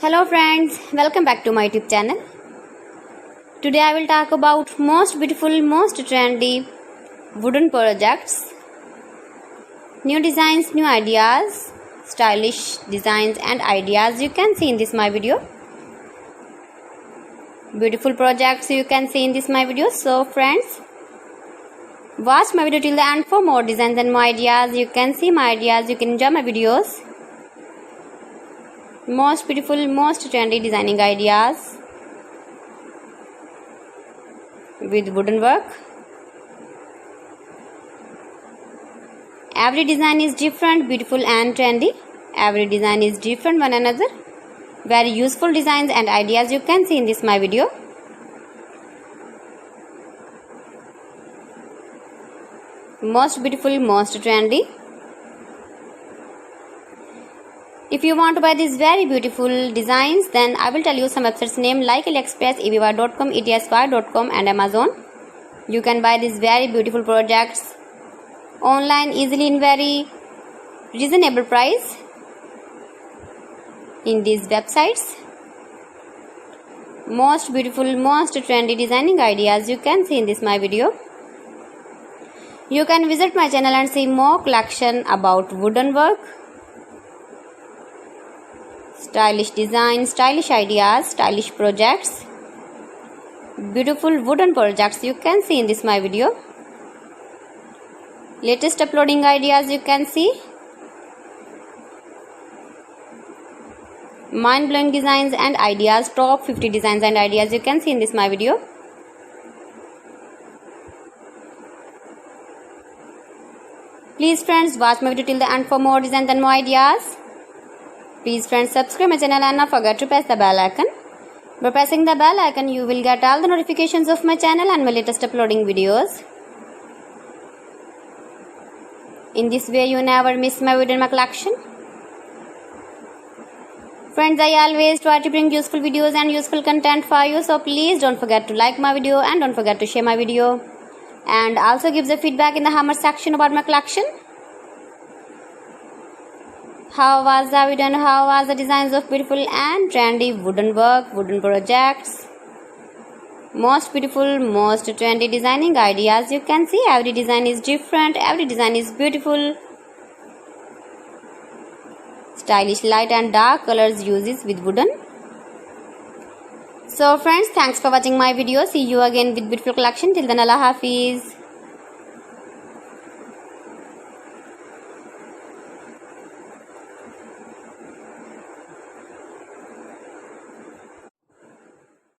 Hello friends, welcome back to my YouTube channel. Today I will talk about most beautiful, most trendy wooden projects, new designs, new ideas, stylish designs and ideas you can see in this my video. Beautiful projects you can see in this my video. So friends, watch my video till the end for more designs and more ideas. You can see my ideas, you can enjoy my videos. Most beautiful, most trendy designing ideas with wooden work. Every design is different, beautiful and trendy. Every design is different one another. Very useful designs and ideas you can see in this my video. Most beautiful, most trendy. If you want to buy these very beautiful designs, then I will tell you some websites name like AliExpress, eBay.com, etsy.com and Amazon. You can buy these very beautiful projects online easily in very reasonable price in these websites. Most beautiful, most trendy designing ideas you can see in this my video. You can visit my channel and see more collection about wooden work, stylish design, stylish ideas, stylish projects, beautiful wooden projects you can see in this my video. Latest uploading ideas you can see. Mind-blowing designs and ideas, top 50 designs and ideas you can see in this my video. Please friends, watch my video till the end for more designs and more ideas. Please friends, subscribe my channel and not forget to press the bell icon. By pressing the bell icon, you will get all the notifications of my channel and my latest uploading videos. In this way, you never miss my video in my collection. Friends, I always try to bring useful videos and useful content for you. So please don't forget to like my video and don't forget to share my video. And also give the feedback in the comment section about my collection. How was the video and how was the designs of beautiful and trendy wooden work, wooden projects? Most beautiful, most trendy designing ideas you can see. Every design is different, every design is beautiful. Stylish light and dark colors uses with wooden. So friends, thanks for watching my video. See you again with beautiful collection. Till then, Allah Hafiz.